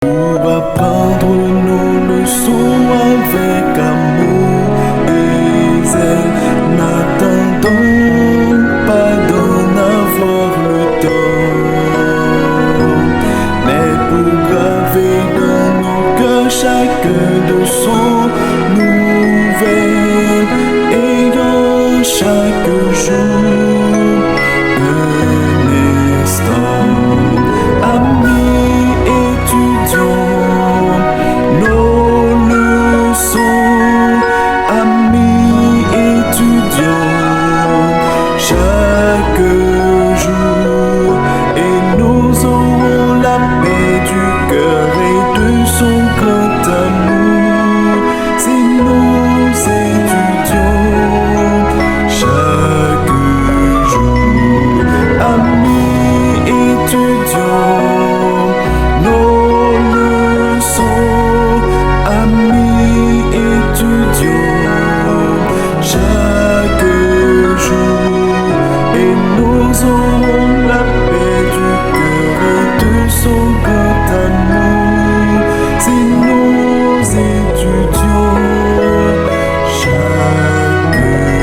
Pour apprendre nos leçons avec amour et zèle, n'attendons pas d'en avoir le temps, mais pour graver dans nos cœurs chacun de son nouvelle, ayant chaque jour un instant. Amis, étudions nos leçons. Amis, étudions chaque jour, et nous aurons la paix du cœur et de son grand amour si nous étudions chaque jour. Amis, étudions nos leçons. Amis, étudions chaque jour, et nous aurons la paix du cœur et de son grand amour si nous étudions chaque jour.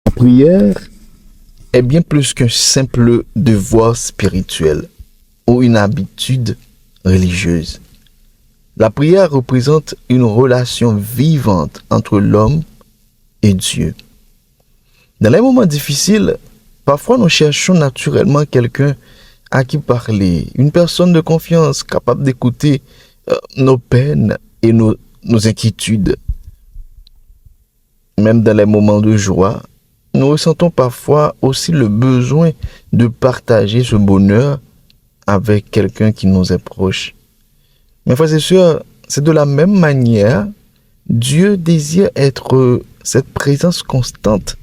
La prière est bien plus qu'un simple devoir spirituel ou une habitude religieuse. La prière représente une relation vivante entre l'homme et Dieu. Dans les moments difficiles, parfois nous cherchons naturellement quelqu'un à qui parler, une personne de confiance capable d'écouter nos peines et nos inquiétudes. Même dans les moments de joie, nous ressentons parfois aussi le besoin de partager ce bonheur avec quelqu'un qui nous est proche. Mes frères et sœurs, c'est de la même manière, Dieu désire être cette présence constante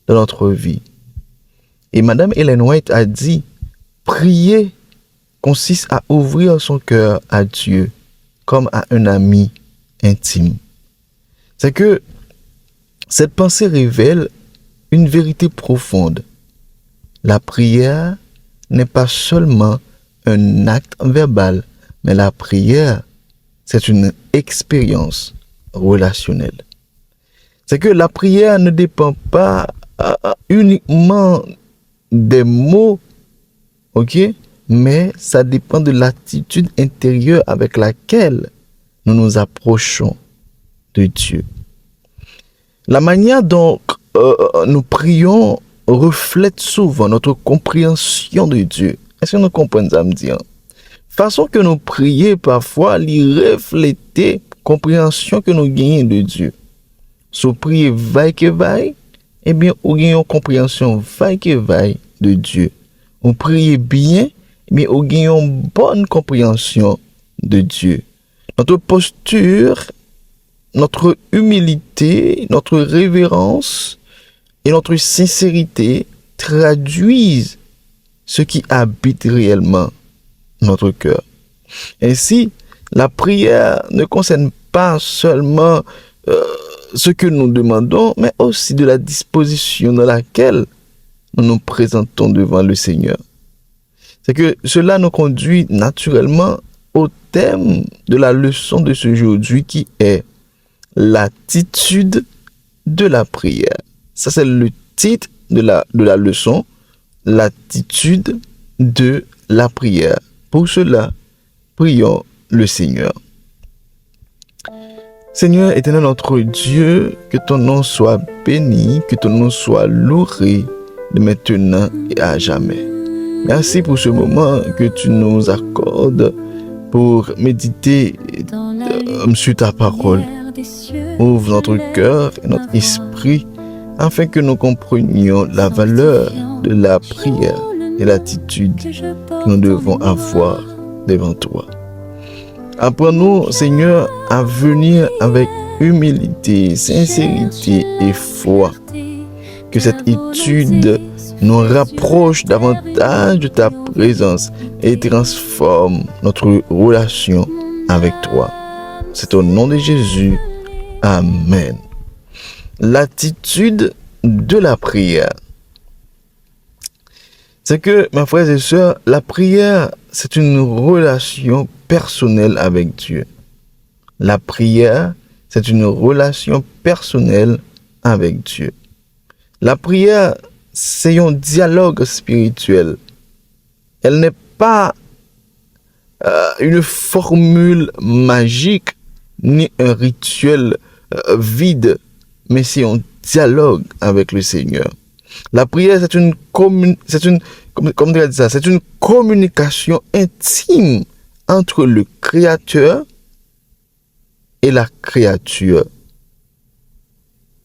dans notre vie. Et Madame Ellen White a dit, prier consiste à ouvrir son cœur à Dieu comme à un ami intime. C'est que cette pensée révèle une vérité profonde. La prière n'est pas seulement un acte verbal, mais la prière, c'est une expérience relationnelle. C'est que la prière ne dépend pas uniquement des mots, ok? Mais ça dépend de l'attitude intérieure avec laquelle nous nous approchons de Dieu. La manière dont nous prions reflète souvent notre compréhension de Dieu. Est-ce que nous comprenons ça, me dire? Façon que nous prions parfois, lui refléter compréhension que nous gagnons de Dieu. Si nous prions vaille que vaille, eh bien, nous gagnons compréhension vaille que vaille de Dieu. On prie bien, eh bien, nous gagnons bonne compréhension de Dieu. Notre posture, notre humilité, notre révérence et notre sincérité traduisent ce qui habite réellement notre cœur. Ainsi, la prière ne concerne pas seulement ce que nous demandons, mais aussi de la disposition dans laquelle nous nous présentons devant le Seigneur. C'est que cela nous conduit naturellement au thème de la leçon de ce aujourd'hui qui est l'attitude de la prière. Ça, c'est le titre de la leçon, l'attitude de la prière. Pour cela, prions le Seigneur. Seigneur éternel notre Dieu, que ton nom soit béni, que ton nom soit loué de maintenant et à jamais. Merci pour ce moment que tu nous accordes pour méditer sur ta parole. Ouvre notre cœur et notre esprit afin que nous comprenions la valeur de la prière et l'attitude que nous devons avoir devant toi. Apprends-nous, Seigneur, à venir avec humilité, sincérité et foi. Que cette étude nous rapproche davantage de ta présence et transforme notre relation avec toi. C'est au nom de Jésus Amen. L'attitude de la prière. C'est que, mes frères et sœurs, la prière, c'est une relation personnelle avec Dieu. La prière, c'est une relation personnelle avec Dieu. La prière, c'est un dialogue spirituel. Elle n'est pas une formule magique ni un rituel vide, mais c'est un dialogue avec le Seigneur. La prière, c'est une communication intime entre le Créateur et la créature.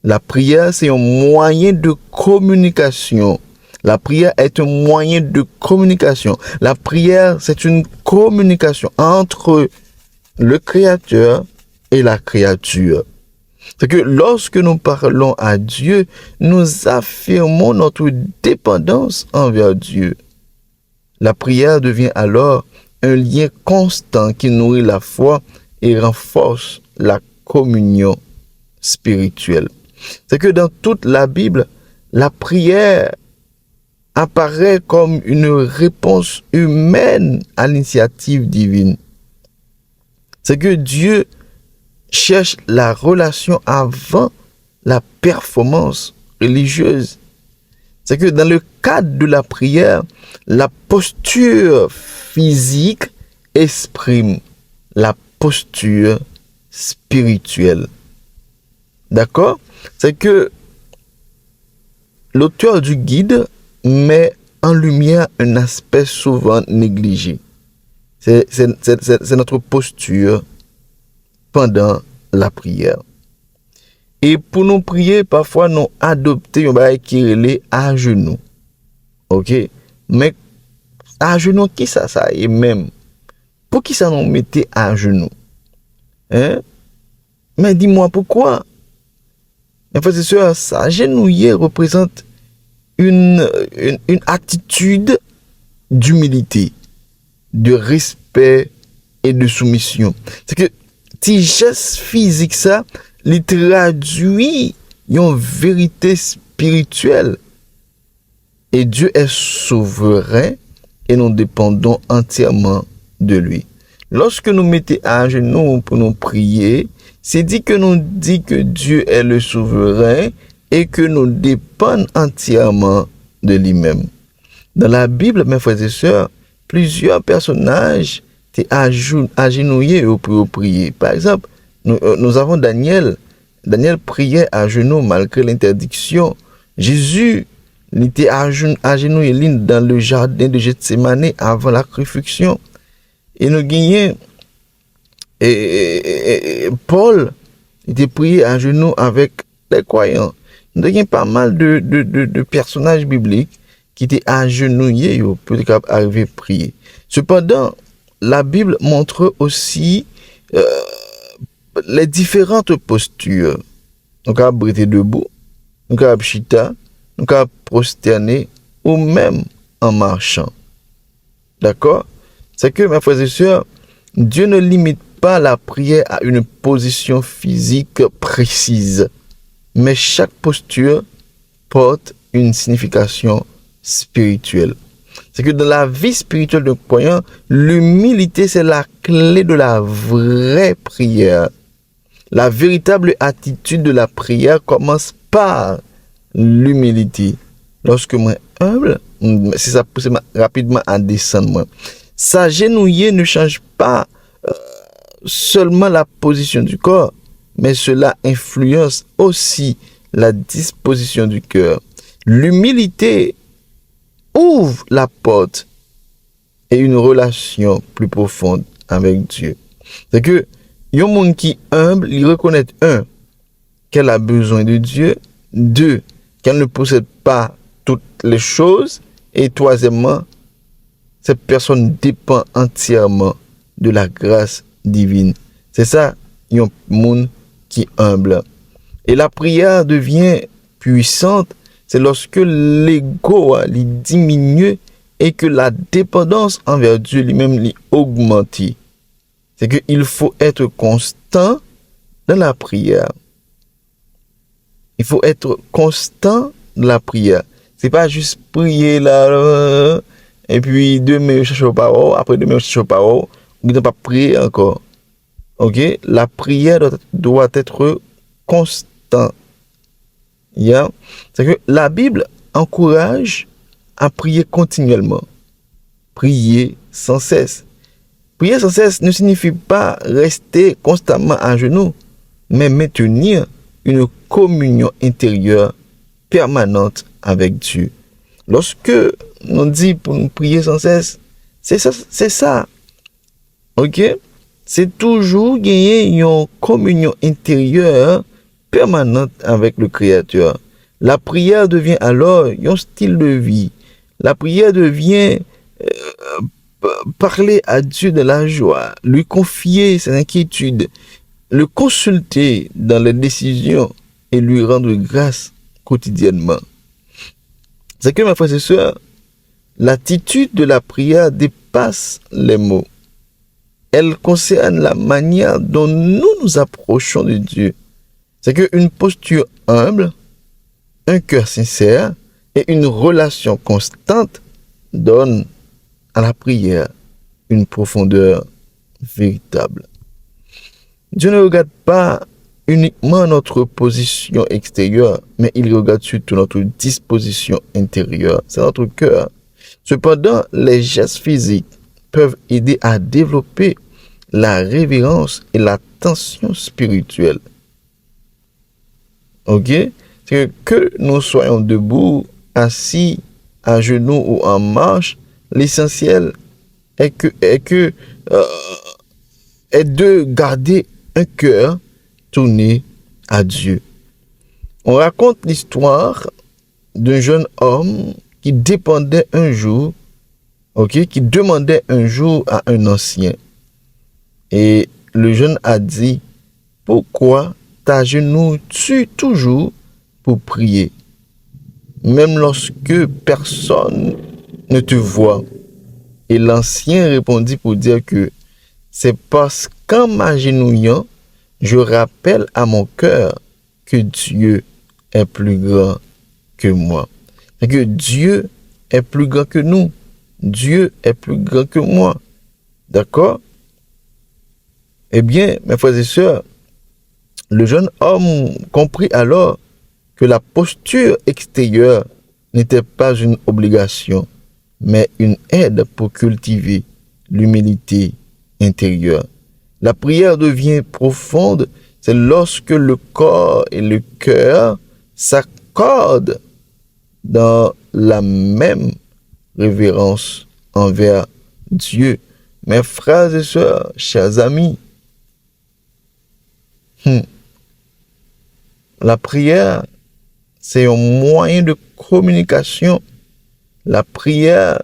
La prière, c'est un moyen de communication. La prière est un moyen de communication. La prière, c'est une communication entre le Créateur et la créature. C'est que lorsque nous parlons à Dieu, nous affirmons notre dépendance envers Dieu. La prière devient alors un lien constant qui nourrit la foi et renforce la communion spirituelle. C'est que dans toute la Bible, la prière apparaît comme une réponse humaine à l'initiative divine. C'est que Dieu cherche la relation avant la performance religieuse. C'est que dans le cadre de la prière, la posture physique exprime la posture spirituelle. D'accord? C'est que l'auteur du guide met en lumière un aspect souvent négligé. C'est notre posture pendant la prière. Et pour nous prier, parfois nous adoptons un bagage qui est à genoux. OK? Mais à genoux, qui ça est même? Pour qui ça nous mettait à genoux? Hein? Mais dis-moi pourquoi? Mes frères et sœurs, s'agenouiller représente une attitude d'humilité, de respect et de soumission. C'est que si geste physique ça, il traduit une vérité spirituelle. Et Dieu est souverain et nous dépendons entièrement de lui. Lorsque nous mettons à genoux pour nous prier, c'est dit que Dieu est le souverain et que nous dépendons entièrement de lui-même. Dans la Bible, mes frères et sœurs, plusieurs personnages étaient agenouillés pour prier. Par exemple, nous avons Daniel. Daniel priait à genoux malgré l'interdiction. Jésus était agenouillé dans le jardin de Gethsémane avant la crucifixion. Et nous gagnons et Paul était prié à genoux avec les croyants. Nous avons pas mal de personnages bibliques qui étaient agenouillés pour arriver à prier. Cependant, la Bible montre aussi les différentes postures. Nous avons brûlé debout, nous avons chita, nous avons prosterné ou même en marchant. D'accord? C'est que, mes frères et sœurs, Dieu ne limite pas la prière à une position physique précise, mais chaque posture porte une signification spirituelle. C'est que dans la vie spirituelle d'un croyant, l'humilité, c'est la clé de la vraie prière. La véritable attitude de la prière commence par l'humilité. Lorsque moi humble, si ça pousse rapidement à descendre, moi. S'agenouiller ne change pas seulement la position du corps, mais cela influence aussi la disposition du cœur. L'humilité ouvre la porte et une relation plus profonde avec Dieu. C'est que un monde qui est humble, il reconnaît qu'elle a besoin de Dieu, deux, qu'elle ne possède pas toutes les choses, et troisièmement, cette personne dépend entièrement de la grâce divine. C'est ça, un monde qui est humble. Et la prière devient puissante, c'est lorsque l'ego diminue et que la dépendance envers Dieu lui-même augmente. C'est qu'il faut être constant dans la prière. Il faut être constant dans la prière. C'est pas juste prier là, et puis demain, je cherche aux paroles, après demain, je cherche aux paroles, ou ne pas prier encore. Ok? La prière doit être constant. Yeah? C'est que la Bible encourage à prier continuellement. Prier sans cesse. Prier sans cesse ne signifie pas rester constamment à genoux, mais maintenir une communion intérieure permanente avec Dieu. Lorsque on dit pour nous prier sans cesse, c'est ça. Ok? C'est toujours gagner une communion intérieure permanente avec le Créateur. La prière devient alors un style de vie. La prière devient parler à Dieu de la joie, lui confier ses inquiétudes, le consulter dans les décisions et lui rendre grâce quotidiennement. C'est que, mes frères et sœurs, l'attitude de la prière dépasse les mots. Elle concerne la manière dont nous nous approchons de Dieu. C'est qu'une posture humble, un cœur sincère et une relation constante donnent à la prière une profondeur véritable. Dieu ne regarde pas uniquement notre position extérieure, mais il regarde surtout notre disposition intérieure. C'est notre cœur. Cependant, les gestes physiques peuvent aider à développer la révérence et l'attention spirituelle. Ok? C'est que nous soyons debout, assis, à genoux ou en marche, l'essentiel est de garder un cœur tourné à Dieu. On raconte l'histoire d'un jeune homme qui demandait un jour à un ancien. Et le jeune a dit, pourquoi t'agenouilles-tu toujours pour prier, même lorsque personne ne te voit? Et l'ancien répondit pour dire que c'est parce qu'en m'agenouillant, je rappelle à mon cœur que Dieu est plus grand que moi. Et que Dieu est plus grand que nous. Dieu est plus grand que moi. D'accord? Eh bien, mes frères et sœurs, le jeune homme comprit alors que la posture extérieure n'était pas une obligation, mais une aide pour cultiver l'humilité intérieure. La prière devient profonde, c'est lorsque le corps et le cœur s'accordent dans la même révérence envers Dieu. Mes frères et sœurs, chers amis, la prière, c'est un moyen de communication. La prière,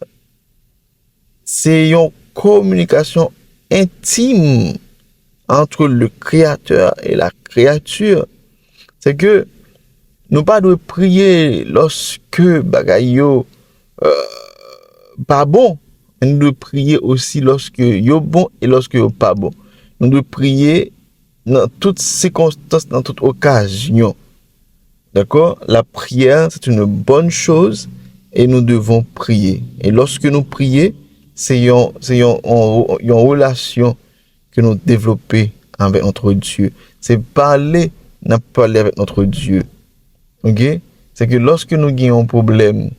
c'est une communication intime entre le Créateur et la créature. C'est que nous pas de prier lorsque bagayo pas bon. Nous devons prier aussi lorsque yo bon et lorsque yo pas bon. Nous devons prier dans toutes circonstances, dans toute occasion. D'accord? La prière, c'est une bonne chose et nous devons prier. Et lorsque nous prions, c'est une relation que nous développons avec notre Dieu. C'est parler avec notre Dieu. Ok? C'est que lorsque nous avons un problème,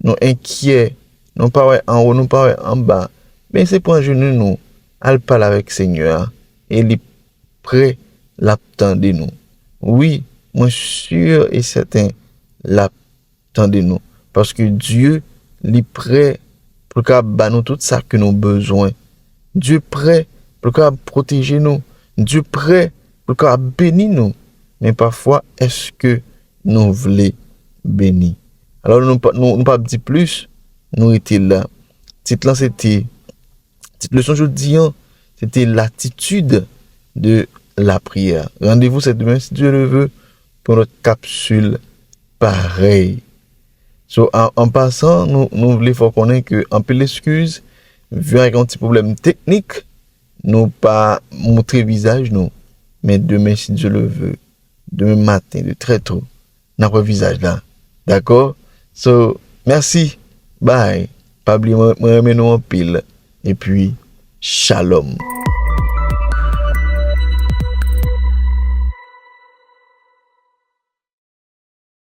nous inquiets, nous pas en haut, nous pas en bas, mais c'est pour un genou nous, à parler avec le Seigneur et il est prêt l'attendre nous. Oui, moi sûr et certain l'attendre nous parce que Dieu est prêt pour qu'il nous tout ça que nous avons besoin. Dieu prêt pour qu'il protéger nous. Dieu prêt pour qu'il bénisse nous. Mais parfois, est-ce que nous voulons bénir? Alors, nous pas dire plus, nous étions là. Cette leçon aujourd'hui, c'était l'attitude de la prière. Rendez-vous cette demain, si Dieu le veut, pour notre capsule pareille. En passant, nous voulons faire connaître que, en peu l'excuse, vu avec un petit problème technique, nous pas montrer visage, nous. Mais demain, si Dieu le veut, demain matin, de très tôt, notre visage là. D'accord? So, merci. Bye. Pas oublier, moi, nous en pile. Et puis, shalom.